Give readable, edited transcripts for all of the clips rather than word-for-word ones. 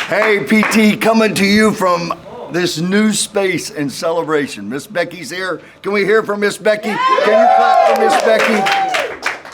Hey, PT, coming to you from this new space and celebration. Miss Becky's here. Can we hear from Miss Becky? Can you clap for Miss Becky?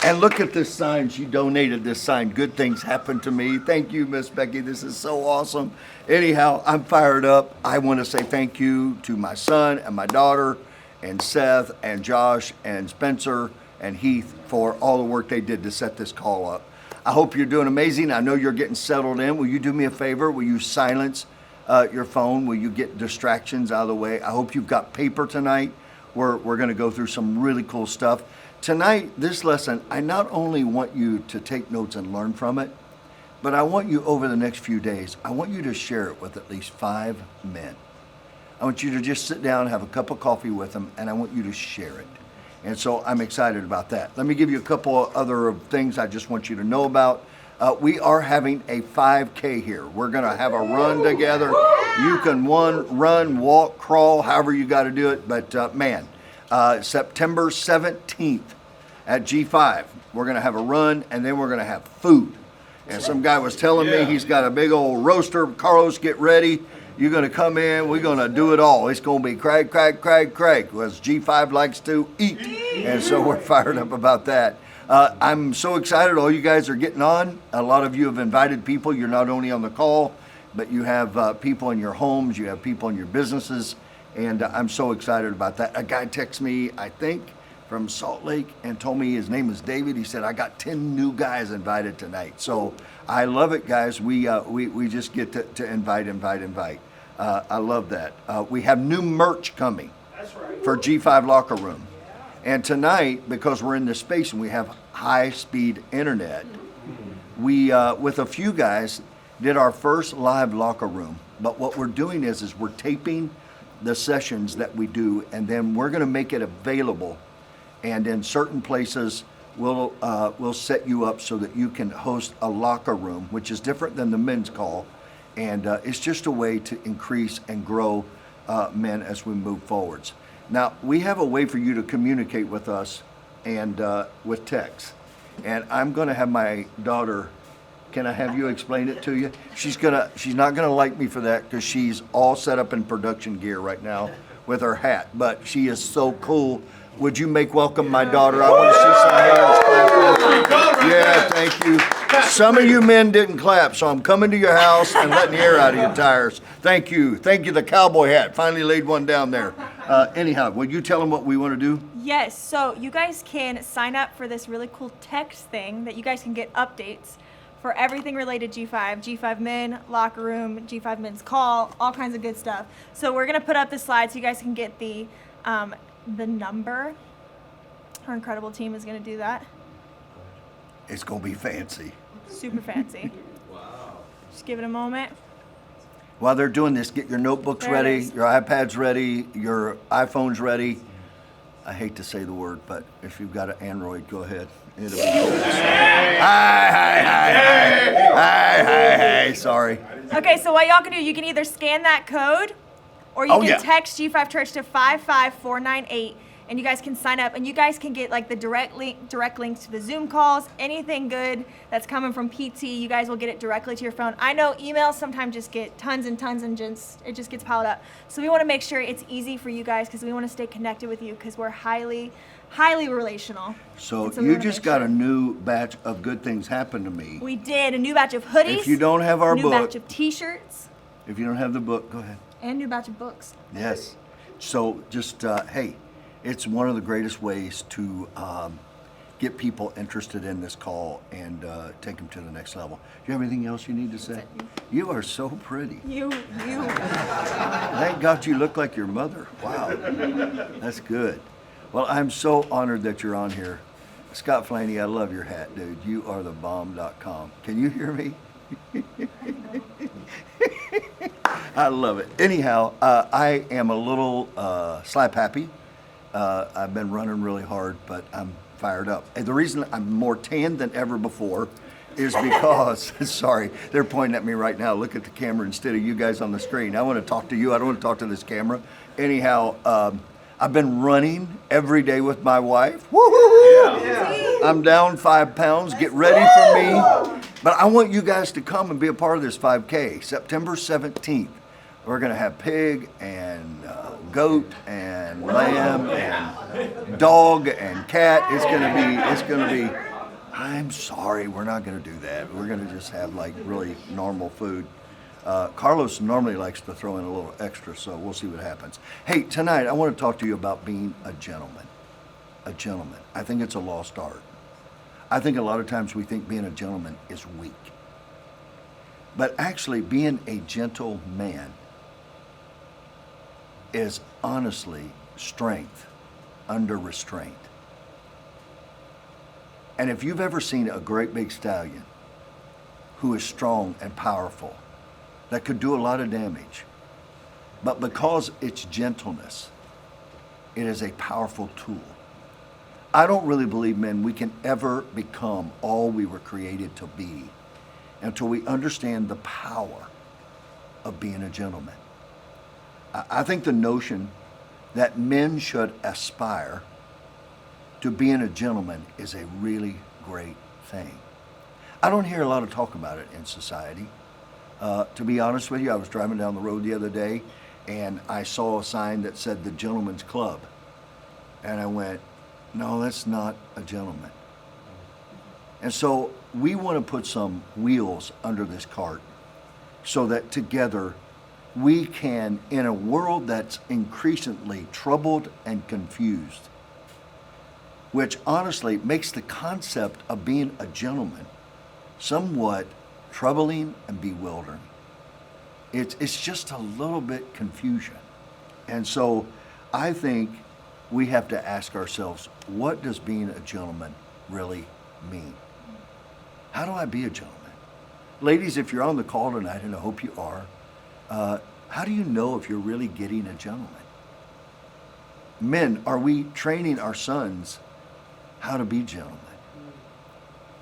And look at this sign. She donated this sign. Good things happen to me. Thank you, Miss Becky. This is so awesome. Anyhow, I'm fired up. I want to say thank you to my son and my daughter and Seth and Josh and Spencer and Heath for all the work they did to set this call up. I hope you're doing amazing. I know you're getting settled in. Will you do me a favor? Will you silence your phone? Will you get distractions out of the way? I hope you've got paper tonight. We're going to go through some really cool stuff. Tonight, this lesson, I not only want you to take notes and learn from it, but I want you over the next few days, I want you to share it with at least 5 men. I want you to just sit down, have a cup of coffee with them, and I want you to share it. And so I'm excited about that. Let me give you a couple of other things I just want you to know about. We are having a 5K here. We're gonna have a run together. You can run, walk, crawl, however you gotta do it. But September 17th at G5, we're gonna have a run and then we're gonna have food. And some guy was telling me he's got a big old roaster. Carlos, get ready. You're going to come in. We're going to do it all. It's going to be crack, because G5 likes to eat. And so we're fired up about that. I'm so excited. All you guys are getting on. A lot of you have invited people. You're not only on the call, but you have people in your homes. You have people in your businesses. And I'm so excited about that. A guy texted me, I think, from Salt Lake and told me his name is David. He said, I got 10 new guys invited tonight. So I love it, guys. We just get to invite. I love that. We have new merch coming for G5 Locker Room. And tonight, because we're in this space and we have high-speed internet, we, with a few guys, did our first live locker room. But what we're doing is we're taping the sessions that we do, and then we're going to make it available. And in certain places, we'll set you up so that you can host a locker room, which is different than the men's call. And it's just a way to increase and grow men as we move forwards. Now, we have a way for you to communicate with us and with text. And I'm going to have my daughter, can I have you explain it to you? She's not going to like me for that because she's all set up in production gear right now with her hat. But she is so cool. Would you make welcome my daughter? I want to see some hands clap. Yeah, thank you. Some of you men didn't clap, so I'm coming to your house and letting the air out of your tires. Thank you. Thank you, the cowboy hat. Finally laid one down there. Anyhow, will you tell them what we want to do? Yes, so you guys can sign up for this really cool text thing that you guys can get updates for everything related to G5, G5 Men, locker room, G5 Men's call, all kinds of good stuff. So we're going to put up the slide so you guys can get the number. Our incredible team is going to do that. It's going to be fancy. Super fancy. Wow. Just give it a moment. While they're doing this, get your notebooks ready, your iPads ready, your iPhones ready. I hate to say the word, but if you've got an Android, go ahead. It'll be good. Hi. Sorry. Okay, so what y'all can do, you can either scan that code or you can text G5 Church to 55498 and you guys can sign up and you guys can get like the direct links to the Zoom calls, anything good that's coming from PT, you guys will get it directly to your phone. I know emails sometimes just get tons and tons and it just gets piled up. So we want to make sure it's easy for you guys because we want to stay connected with you because we're highly relational. So you just got a new batch of good things happen to me. We did a new batch of hoodies. If you don't have our book. New batch of t-shirts. If you don't have the book, go ahead. And new batch of books. Yes. So just, hey, it's one of the greatest ways to get people interested in this call and take them to the next level. Do you have anything else you need to say? You are so pretty. You. Thank God you look like your mother. Wow. That's good. Well, I'm so honored that you're on here. Scott Flaney, I love your hat, dude. You are the bomb.com. Can you hear me? I love it. Anyhow, I am a little slap happy. I've been running really hard, but I'm fired up. And the reason I'm more tan than ever before is because, sorry, they're pointing at me right now. Look at the camera instead of you guys on the screen. I want to talk to you. I don't want to talk to this camera. Anyhow, I've been running every day with my wife. Woo-hoo-hoo. Yeah. I'm down 5 pounds. Get ready for me. But I want you guys to come and be a part of this 5K, September 17th. We're going to have pig and goat and lamb and dog and cat. It's going to be, I'm sorry, we're not going to do that. We're going to just have like really normal food. Carlos normally likes to throw in a little extra, so we'll see what happens. Hey, tonight I want to talk to you about being a gentleman. A gentleman. I think it's a lost art. I think a lot of times we think being a gentleman is weak. But actually being a gentle man is honestly strength under restraint. And if you've ever seen a great big stallion who is strong and powerful, that could do a lot of damage, but because it's gentleness, it is a powerful tool. I don't really believe, men, we can ever become all we were created to be until we understand the power of being a gentleman. I think the notion that men should aspire to being a gentleman is a really great thing. I don't hear a lot of talk about it in society. To be honest with you, I was driving down the road the other day and I saw a sign that said the Gentleman's Club. And I went, no, that's not a gentleman. And so we want to put some wheels under this cart so that together we can, in a world that's increasingly troubled and confused, which honestly makes the concept of being a gentleman somewhat troubling and bewildering. It's just a little bit confusion. And so I think we have to ask ourselves, what does being a gentleman really mean? How do I be a gentleman? Ladies, if you're on the call tonight, and I hope you are, how do you know if you're really getting a gentleman? Men, are we training our sons how to be gentlemen?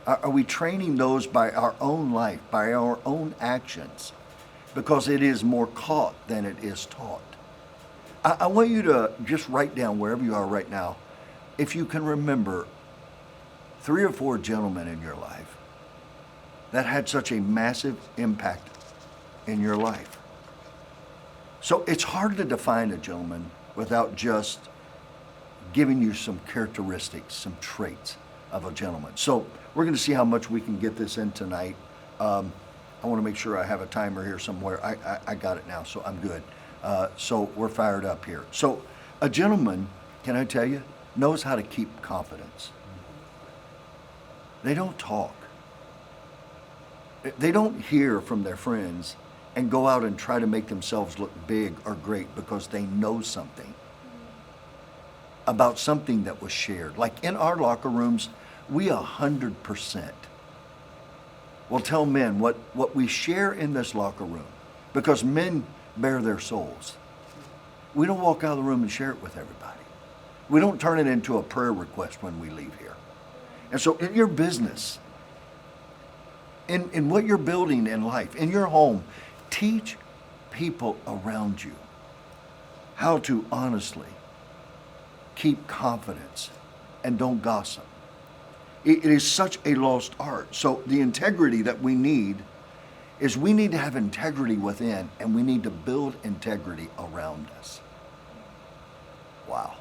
Are we training those by our own life, by our own actions? Because it is more caught than it is taught. I want you to just write down wherever you are right now, if you can remember 3 or 4 gentlemen in your life that had such a massive impact in your life. So it's hard to define a gentleman without just giving you some characteristics, some traits of a gentleman. So we're going to see how much we can get this in tonight. I want to make sure I have a timer here somewhere. I got it now, so I'm good. So we're fired up here. So a gentleman, can I tell you, knows how to keep confidence. They don't talk. They don't hear from their friends and go out and try to make themselves look big or great because they know something about something that was shared. Like in our locker rooms, we 100% will tell men what we share in this locker room, because men bear their souls. We don't walk out of the room and share it with everybody. We don't turn it into a prayer request when we leave here. And so in your business, in what you're building in life, in your home, teach people around you how to honestly keep confidence and don't gossip. It is such a lost art. So the integrity that we need is we need to have integrity within, and we need to build integrity around us. Wow.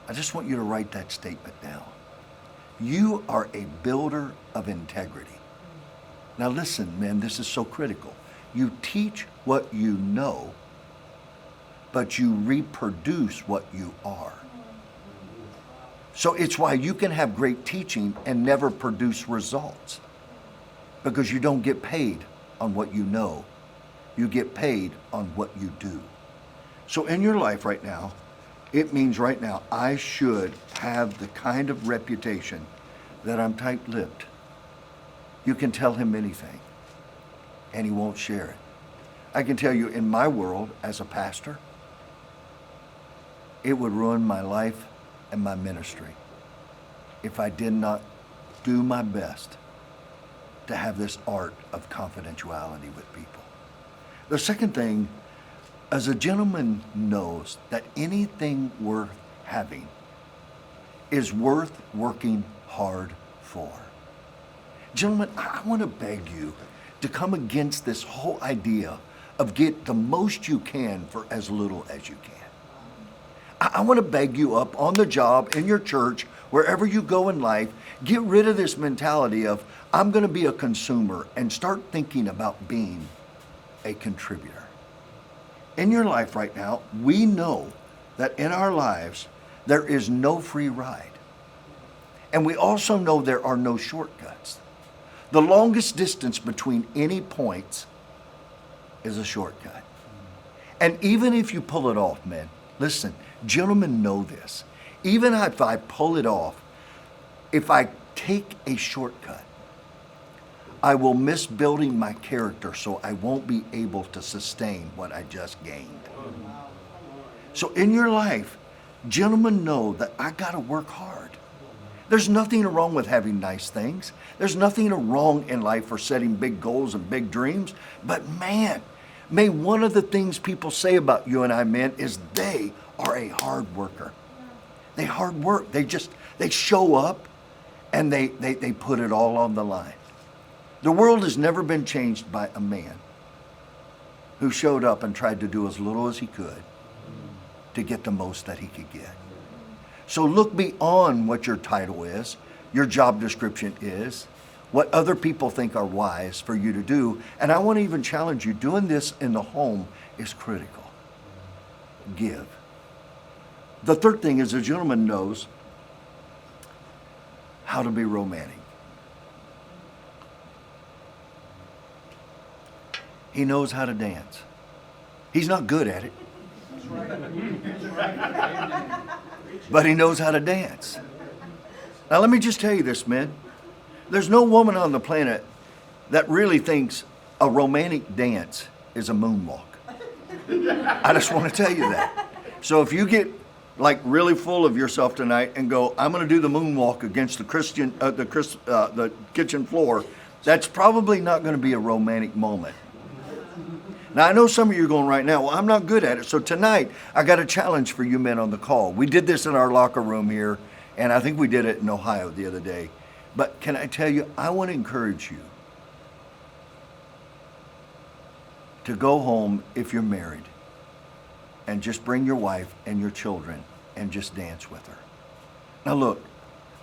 I just want you to write that statement down. You are a builder of integrity. Now listen, men, this is so critical. You teach what you know, but you reproduce what you are. So it's why you can have great teaching and never produce results, because you don't get paid on what you know. You get paid on what you do. So in your life right now, it means right now, I should have the kind of reputation that I'm tight-lipped. You can tell him anything, and he won't share it. I can tell you, in my world as a pastor, it would ruin my life and my ministry if I did not do my best to have this art of confidentiality with people. The second thing As a gentleman knows that anything worth having is worth working hard for. Gentlemen, I want to beg you to come against this whole idea of get the most you can for as little as you can. I want to beg you up on the job, in your church, wherever you go in life, get rid of this mentality of, I'm going to be a consumer, and start thinking about being a contributor. In your life right now, we know that in our lives, there is no free ride. And we also know there are no shortcuts. The longest distance between any points is a shortcut. And even if you pull it off, men, listen, gentlemen know this. Even if I pull it off, if I take a shortcut, I will miss building my character, so I won't be able to sustain what I just gained. So in your life, gentlemen know that I gotta work hard. There's nothing wrong with having nice things. There's nothing wrong in life for setting big goals and big dreams. But man, may one of the things people say about you and I, men, is they are a hard worker. They hard work. They show up and they put it all on the line. The world has never been changed by a man who showed up and tried to do as little as he could to get the most that he could get. So look beyond what your title is, your job description is, what other people think are wise for you to do. And I want to even challenge you, doing this in the home is critical. Give. The third thing is a gentleman knows how to be romantic. He knows how to dance. He's not good at it, but he knows how to dance. Now let me just tell you this, men. There's no woman on the planet that really thinks a romantic dance is a moonwalk. I just want to tell you that. So if you get like really full of yourself tonight and go, I'm going to do the moonwalk against the kitchen floor, that's probably not going to be a romantic moment. Now, I know some of you are going right now, well, I'm not good at it. So tonight, I got a challenge for you men on the call. We did this in our locker room here, and I think we did it in Ohio the other day. But can I tell you, I want to encourage you to go home if you're married and just bring your wife and your children and just dance with her. Now look,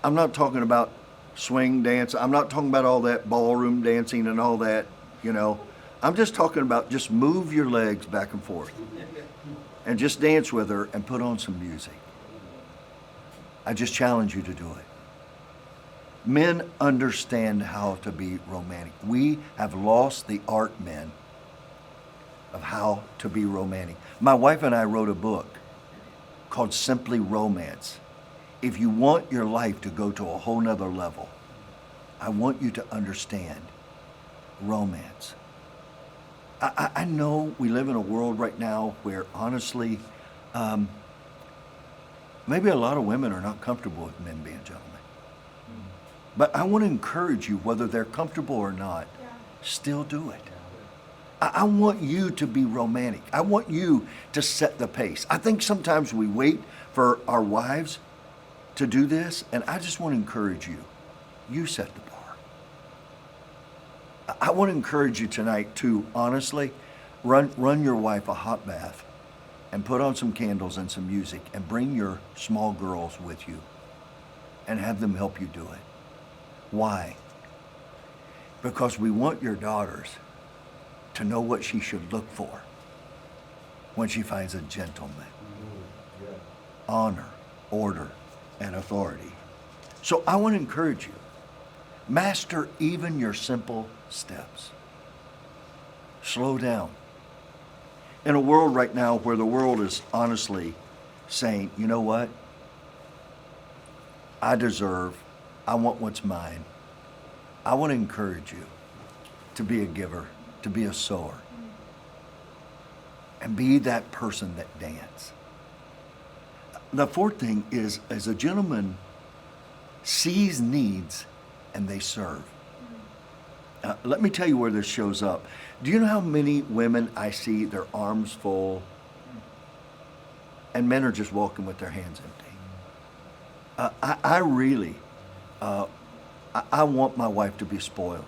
I'm not talking about swing dance. I'm not talking about all that ballroom dancing and all that, you know. I'm just talking about just move your legs back and forth and just dance with her and put on some music. I just challenge you to do it. Men understand how to be romantic. We have lost the art, men, of how to be romantic. My wife and I wrote a book called Simply Romance. If you want your life to go to a whole nother level, I want you to understand romance. I know we live in a world right now where honestly, maybe a lot of women are not comfortable with men being gentlemen. But I want to encourage you, whether they're comfortable or not, still do it. I want you to be romantic. I want you to set the pace. I think sometimes we wait for our wives to do this, and I just want to encourage you. You set the bar. I want to encourage you tonight to honestly run your wife a hot bath and put on some candles and some music and bring your small girls with you and have them help you do it. Why? Because we want your daughters to know what she should look for when she finds a gentleman. Honor, order, and authority. So I want to encourage you. Master even your simple steps. Slow down. In a world right now where the world is honestly saying, you know what? I want what's mine. I want to encourage you to be a giver, to be a sower, and be that person that dance. The fourth thing is, as a gentleman sees needs and they serve. Let me tell you where this shows up. Do you know how many women I see, their arms full, and men are just walking with their hands empty. I really, I want my wife to be spoiled.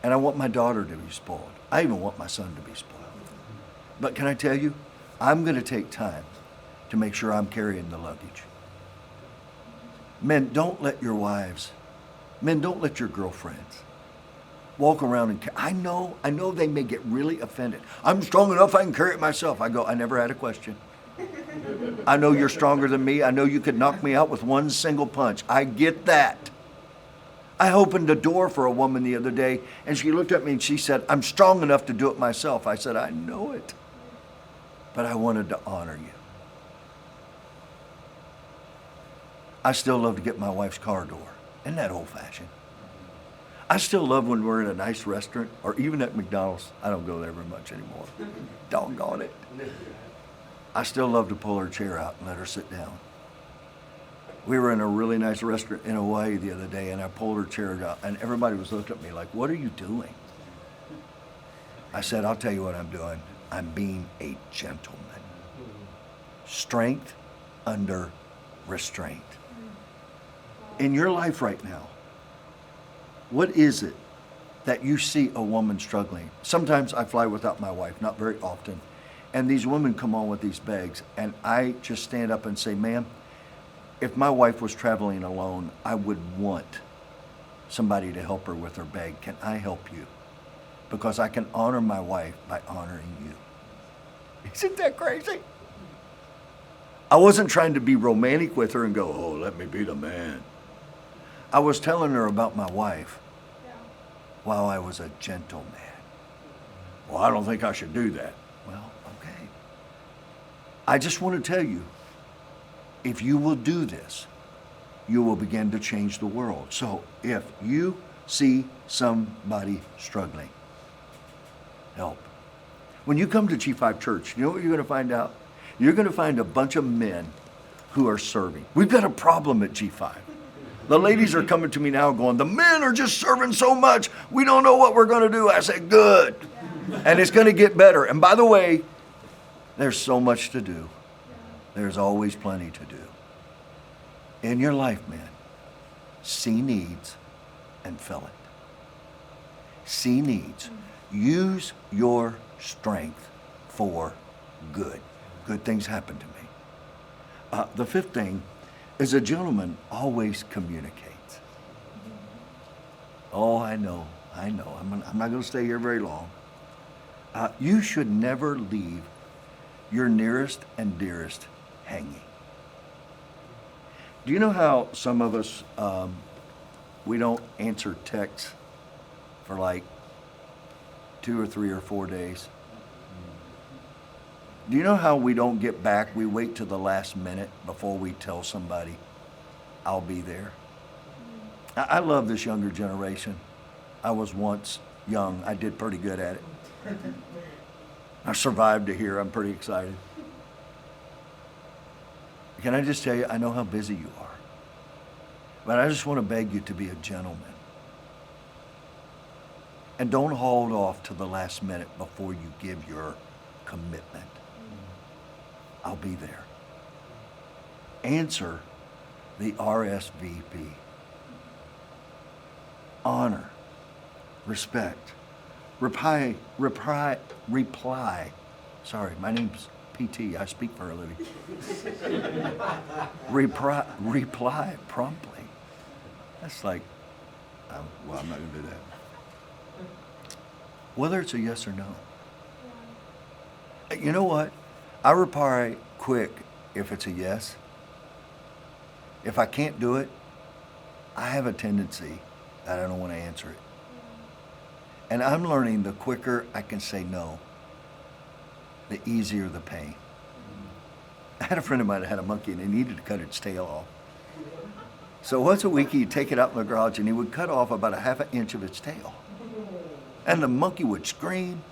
And I want my daughter to be spoiled. I even want my son to be spoiled. But can I tell you, I'm going to take time to make sure I'm carrying the luggage. Men, don't let your wives, men, don't let your girlfriends walk around and I know they may get really offended. I'm strong enough, I can carry it myself. I go, I never had a question. I know you're stronger than me. I know you could knock me out with one single punch. I get that. I opened the door for a woman the other day, and she looked at me and she said, I'm strong enough to do it myself. I said, I know it, but I wanted to honor you. I still love to get my wife's car door. Isn't that old-fashioned? I still love when we're in a nice restaurant, or even at McDonald's. I don't go there very much anymore. Doggone it. I still love to pull her chair out and let her sit down. We were in a really nice restaurant in Hawaii the other day, and I pulled her chair out, and everybody was looking at me like, what are you doing? I said, I'll tell you what I'm doing. I'm being a gentleman. Strength under restraint. In your life right now, what is it that you see a woman struggling? Sometimes I fly without my wife, not very often, and these women come on with these bags, and I just stand up and say, ma'am, if my wife was traveling alone, I would want somebody to help her with her bag. Can I help you? Because I can honor my wife by honoring you. Isn't that crazy? I wasn't trying to be romantic with her and go, oh, let me be the man. I was telling her about my wife while I was a gentleman. Well, I don't think I should do that. Well, okay. I just want to tell you, if you will do this, you will begin to change the world. So if you see somebody struggling, help. When you come to G5 Church, you know what you're going to find out? You're going to find a bunch of men who are serving. We've got a problem at G5. The ladies are coming to me now going, the men are just serving so much, we don't know what we're going to do. I said, good. And it's going to get better. And by the way, there's so much to do. There's always plenty to do. In your life, man, see needs and fill it. See needs. Use your strength for good. Good things happen to me. The fifth thing is a gentleman always communicates. Oh, I know. I'm not going to stay here very long. You should never leave your nearest and dearest hanging. Do you know how some of us, we don't answer texts for like 2 or 3 or 4 days? Do you know how we don't get back? We wait till the last minute before we tell somebody, I'll be there. I love this younger generation. I was once young. I did pretty good at it. I survived to here. I'm pretty excited. Can I just tell you, I know how busy you are. But I just want to beg you to be a gentleman. And don't hold off to the last minute before you give your commitment. I'll be there. Answer the RSVP. Honor, respect, reply. Sorry, my name's PT. I speak for a living. Reply promptly. That's like, well, I'm not going to do that. Whether it's a yes or no. You know what? I reply quick if it's a yes. If I can't do it, I have a tendency that I don't want to answer it. And I'm learning the quicker I can say no, the easier the pain. I had a friend of mine that had a monkey and he needed to cut its tail off. So once a week he'd take it out in the garage and he would cut off about 1/2 inch of its tail. And the monkey would scream.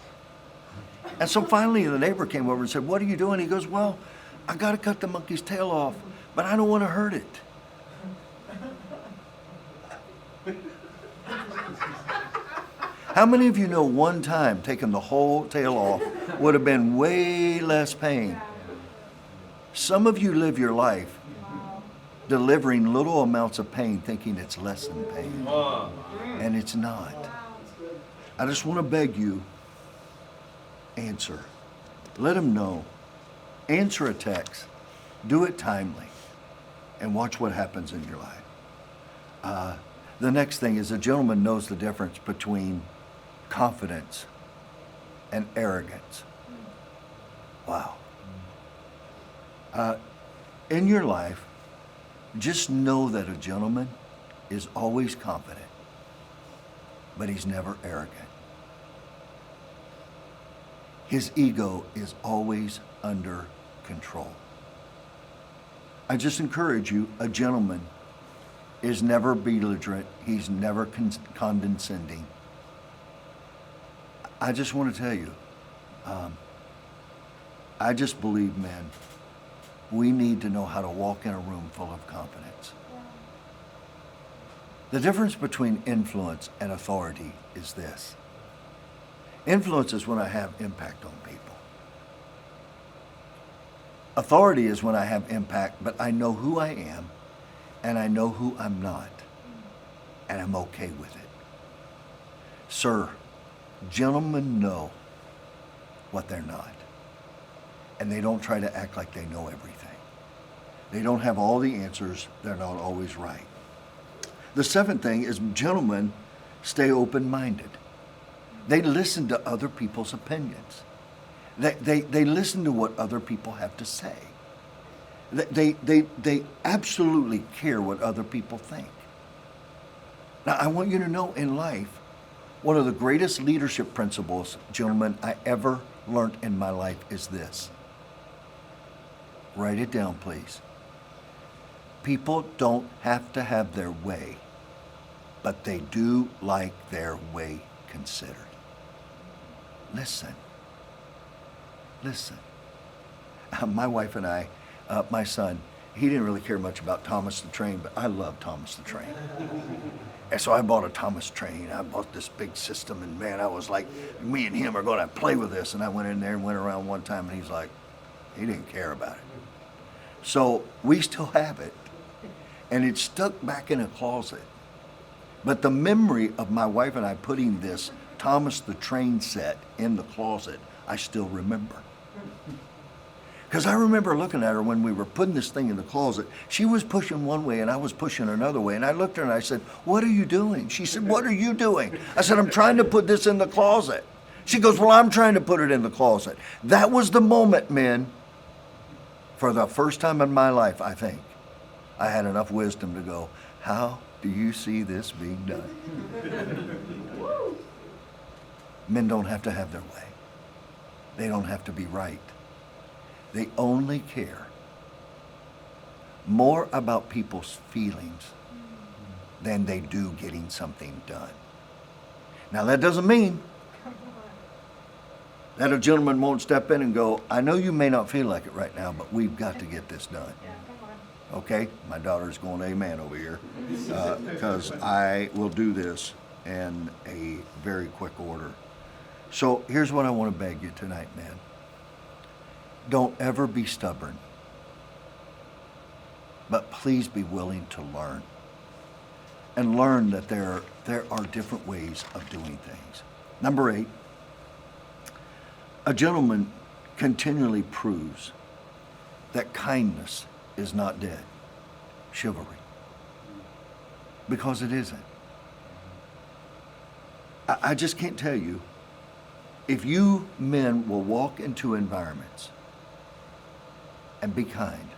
And so finally the neighbor came over and said, what are you doing? He goes, well, I got to cut the monkey's tail off, but I don't want to hurt it. How many of you know one time taking the whole tail off would have been way less pain? Some of you live your life delivering little amounts of pain thinking it's less than pain. And it's not. I just want to beg you, answer. Let them know. Answer a text. Do it timely. And watch what happens in your life. The next thing is a gentleman knows the difference between confidence and arrogance. Wow. In your life, just know that a gentleman is always confident, but he's never arrogant. His ego is always under control. I just encourage you, a gentleman is never belligerent. He's never condescending. I just want to tell you, I just believe, man, we need to know how to walk in a room full of confidence. The difference between influence and authority is this. Influence is when I have impact on people. Authority is when I have impact, but I know who I am and I know who I'm not, and I'm okay with it. Sir, gentlemen know what they're not, and they don't try to act like they know everything. They don't have all the answers. They're not always right. The seventh thing is gentlemen stay open-minded. They listen to other people's opinions. They listen to what other people have to say. They absolutely care what other people think. Now, I want you to know in life, one of the greatest leadership principles, gentlemen, I ever learned in my life is this. Write it down, please. People don't have to have their way, but they do like their way considered. Listen. My wife and I, my son, he didn't really care much about Thomas the Train, but I love Thomas the Train. And so I bought a Thomas Train. I bought this big system, and man, I was like, me and him are going to play with this. And I went in there and went around one time, and he's like, he didn't care about it. So we still have it, and it's stuck back in a closet. But the memory of my wife and I putting this Thomas the Train set in the closet, I still remember. Because I remember looking at her when we were putting this thing in the closet. She was pushing one way and I was pushing another way. And I looked at her and I said, "What are you doing?" She said, "What are you doing?" I said, "I'm trying to put this in the closet." She goes, "Well, I'm trying to put it in the closet." That was the moment, men, for the first time in my life, I think, I had enough wisdom to go, how do you see this being done? Men don't have to have their way. They don't have to be right. They only care more about people's feelings than they do getting something done. Now, that doesn't mean that a gentleman won't step in and go, "I know you may not feel like it right now, but we've got to get this done." Okay? My daughter's going amen over here because I will do this in a very quick order. So here's what I want to beg you tonight, man. Don't ever be stubborn, but please be willing to learn. And learn that there are different ways of doing things. Number 8, a gentleman continually proves that kindness is not dead. Chivalry. Because it isn't. I just can't tell you, if you men will walk into environments and be kind,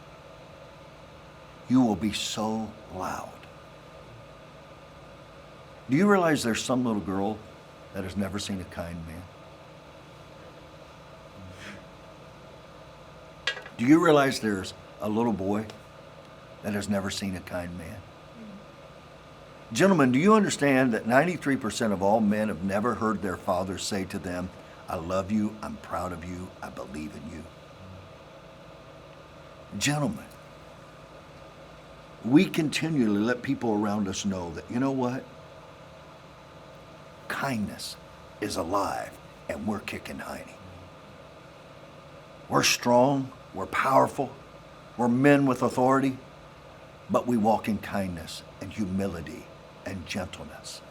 you will be so loud. Do you realize there's some little girl that has never seen a kind man? Do you realize there's a little boy that has never seen a kind man? Gentlemen, do you understand that 93% of all men have never heard their fathers say to them, "I love you, I'm proud of you, I believe in you"? Gentlemen, we continually let people around us know that, you know what? Kindness is alive and we're kicking hiney. We're strong, we're powerful, We're men with authority, but we walk in kindness and humility and gentleness.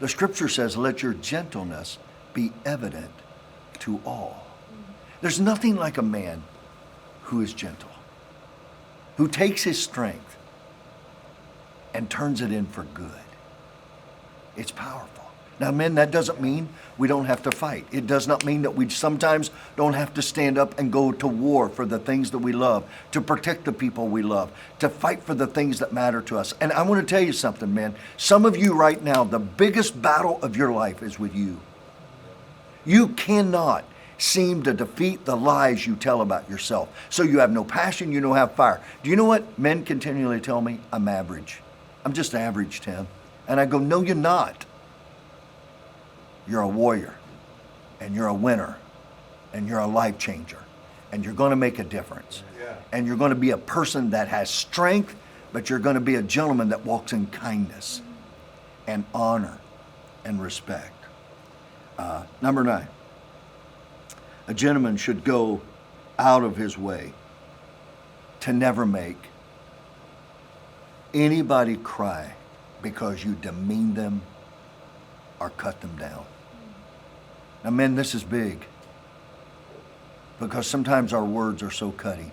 The scripture says, let your gentleness be evident to all. There's nothing like a man who is gentle, who takes his strength and turns it in for good. It's powerful. Now, men, that doesn't mean we don't have to fight. It does not mean that we sometimes don't have to stand up and go to war for the things that we love, to protect the people we love, to fight for the things that matter to us. And I want to tell you something, man. Some of you right now, the biggest battle of your life is with you. You cannot seem to defeat the lies you tell about yourself. So you have no passion, you don't have fire. Do you know what men continually tell me? I'm average. I'm just average, Tim. And I go, no, you're not. You're a warrior, and you're a winner, and you're a life changer, and you're going to make a difference. Yeah. And you're going to be a person that has strength, but you're going to be a gentleman that walks in kindness and honor and respect. Number 9, a gentleman should go out of his way to never make anybody cry because you demean them or cut them down. Now, men, this is big because sometimes our words are so cutting.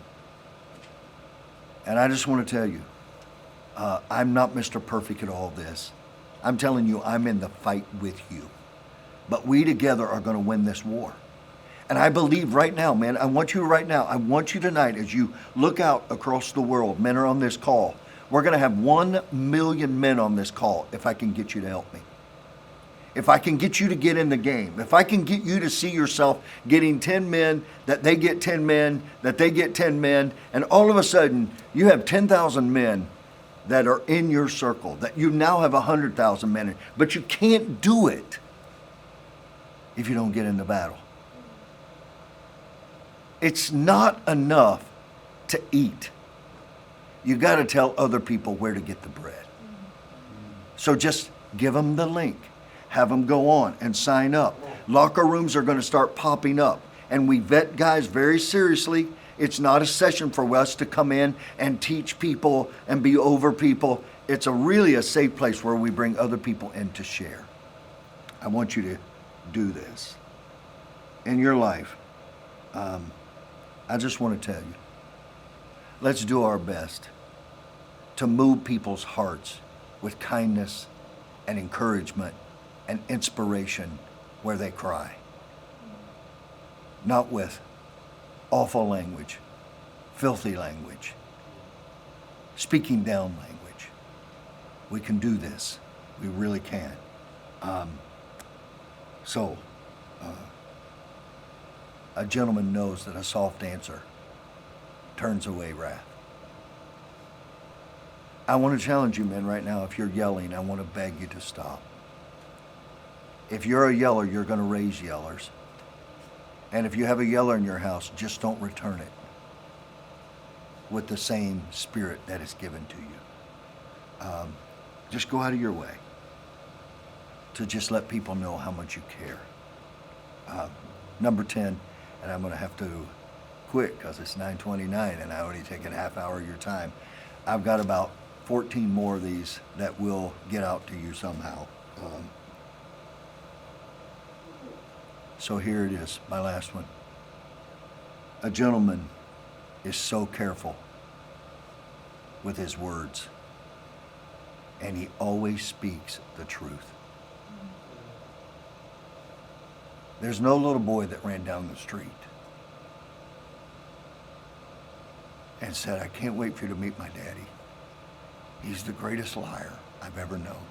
And I just want to tell you, I'm not Mr. Perfect at all this. I'm telling you, I'm in the fight with you. But we together are going to win this war. And I believe right now, man, I want you tonight, as you look out across the world, men are on this call. We're going to have 1 million men on this call if I can get you to help me. If I can get you to get in the game, if I can get you to see yourself getting 10 men, that they get 10 men, that they get 10 men, and all of a sudden you have 10,000 men that are in your circle, that you now have 100,000 men, but you can't do it if you don't get in the battle. It's not enough to eat. You got to tell other people where to get the bread. So just give them the link. Have them go on and sign up. Locker rooms are going to start popping up. And we vet guys very seriously. It's not a session for us to come in and teach people and be over people. It's really a safe place where we bring other people in to share. I want you to do this. In your life, I just want to tell you, let's do our best to move people's hearts with kindness and encouragement and inspiration where they cry. Not with awful language, filthy language, speaking down language. We can do this. We really can. A gentleman knows that a soft answer turns away wrath. I want to challenge you, men, right now. If you're yelling, I want to beg you to stop. If you're a yeller, you're going to raise yellers. And if you have a yeller in your house, just don't return it with the same spirit that is given to you. Just go out of your way to just let people know how much you care. Number 10, and I'm going to have to quit because it's 9:29 and I only taken a half hour of your time. I've got about 14 more of these that will get out to you somehow. So here it is, my last one. A gentleman is so careful with his words, and he always speaks the truth. There's no little boy that ran down the street and said, I can't wait for you to meet my daddy. He's the greatest liar I've ever known.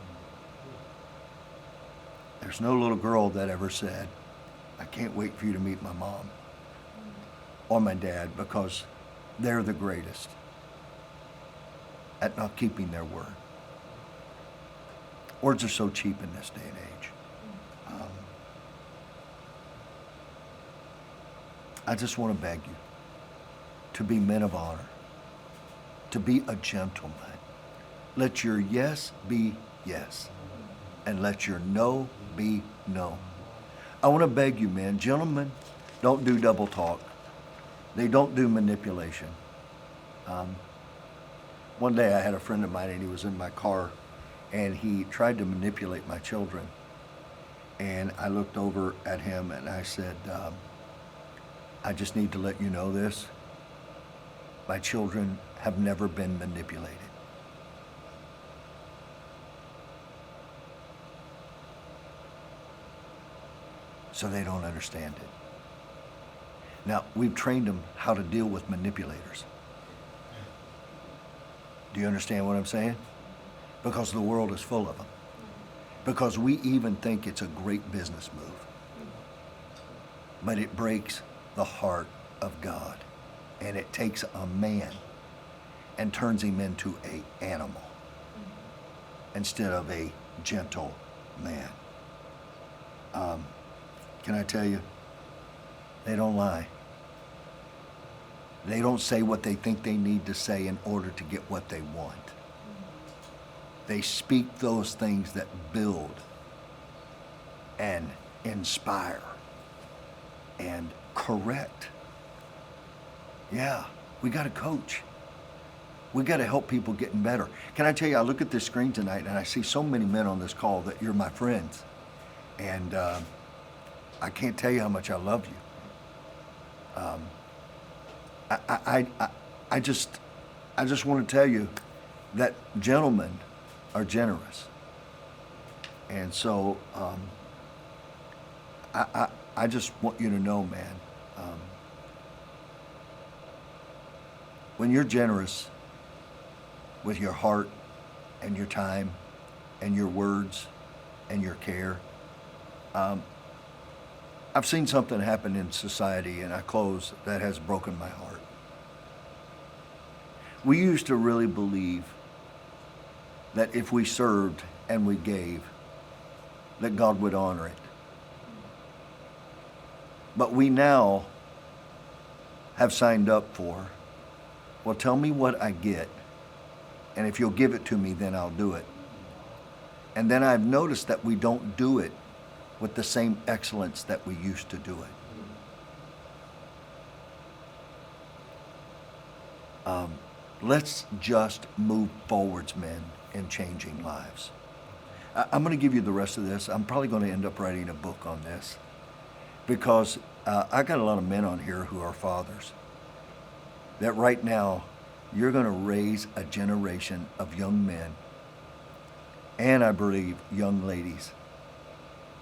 There's no little girl that ever said, I can't wait for you to meet my mom or my dad, because they're the greatest at not keeping their word. Words are so cheap in this day and age. I just want to beg you to be men of honor, to be a gentleman. Let your yes be yes, and let your no be no. I want to beg you, man, gentlemen don't do double talk. They don't do manipulation. One day I had a friend of mine and he was in my car and he tried to manipulate my children. And I looked over at him and I said, I just need to let you know this. My children have never been manipulated. So they don't understand it. Now, we've trained them how to deal with manipulators. Do you understand what I'm saying? Because the world is full of them. Because we even think it's a great business move. But it breaks the heart of God. And it takes a man and turns him into an animal instead of a gentle man. Can I tell you? They don't lie. They don't say what they think they need to say in order to get what they want. They speak those things that build and inspire and correct. Yeah, we got to coach. We got to help people getting better. Can I tell you, I look at this screen tonight and I see so many men on this call that you're my friends. And I can't tell you how much I love you. I just want to tell you that gentlemen are generous. And so I just want you to know, man, when you're generous with your heart and your time and your words and your care, I've seen something happen in society, and I close, that has broken my heart. We used to really believe that if we served and we gave, that God would honor it. But we now have signed up for, well, tell me what I get, and if you'll give it to me, then I'll do it. And then I've noticed that we don't do it with the same excellence that we used to do it. Let's just move forwards, men, in changing lives. I'm going to give you the rest of this. I'm probably going to end up writing a book on this because I got a lot of men on here who are fathers. That right now, you're going to raise a generation of young men, and I believe young ladies,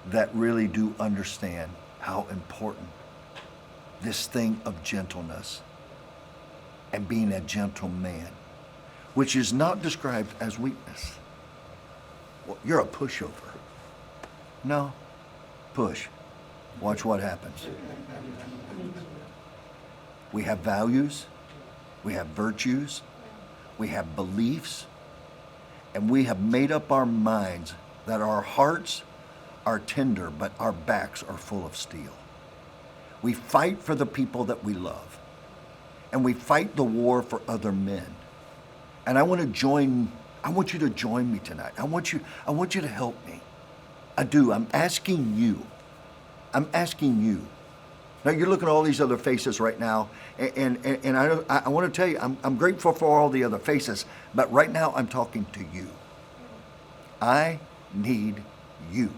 that really do understand how important this thing of gentleness and being a gentle man, which is not described as weakness. Well, you're a pushover. No, push. Watch what happens. We have values, we have virtues, we have beliefs, and we have made up our minds that our hearts are tender, but our backs are full of steel. We fight for the people that we love, and we fight the war for other men. And I want you to join me tonight. I want you to help me. I do. I'm asking you. Now you're looking at all these other faces right now, and I want to tell you, I'm grateful for all the other faces, but right now I'm talking to you. I need you.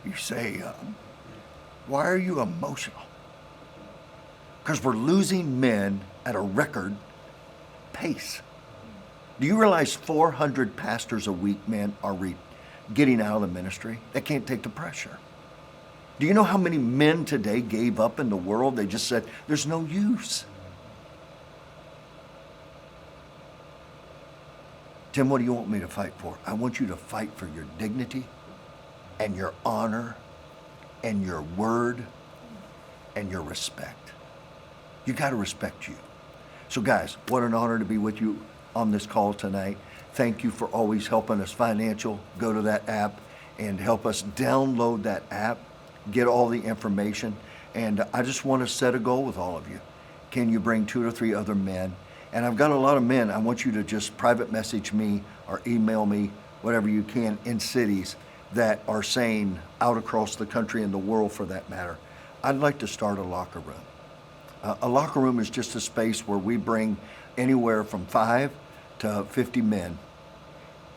You say, why are you emotional? Because we're losing men at a record pace. Do you realize 400 pastors a week, man, are getting out of the ministry? They can't take the pressure. Do you know how many men today gave up in the world? They just said, there's no use. Tim, what do you want me to fight for? I want you to fight for your dignity and your honor and your word and your respect. You got to respect you. So guys, what an honor to be with you on this call tonight. Thank you for always helping us financial. Go to that app and help us download that app, get all the information. And I just want to set a goal with all of you. Can you bring 2 or 3 other men? And I've got a lot of men. I want you to just private message me or email me, whatever you can, in cities that are saying, out across the country and the world for that matter, I'd like to start a locker room. A locker room is just a space where we bring anywhere from 5 to 50 men.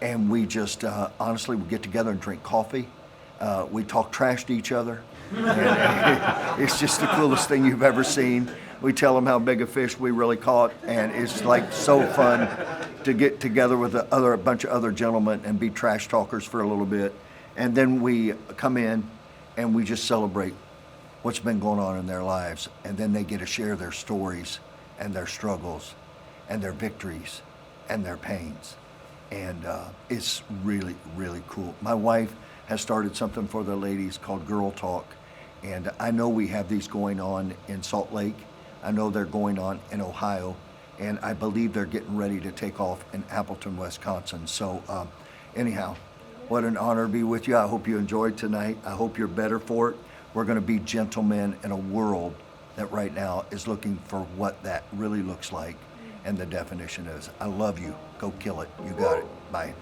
And we just, honestly, we get together and drink coffee. We talk trash to each other. And it's just the coolest thing you've ever seen. We tell them how big a fish we really caught, and it's like so fun to get together with a bunch of other gentlemen and be trash talkers for a little bit. And then we come in and we just celebrate what's been going on in their lives. And then they get to share their stories and their struggles and their victories and their pains. And it's really, really cool. My wife has started something for the ladies called Girl Talk. And I know we have these going on in Salt Lake. I know they're going on in Ohio. And I believe they're getting ready to take off in Appleton, Wisconsin. So anyhow, what an honor to be with you. I hope you enjoyed tonight. I hope you're better for it. We're going to be gentlemen in a world that right now is looking for what that really looks like and the definition is. I love you. Go kill it. You got it. Bye.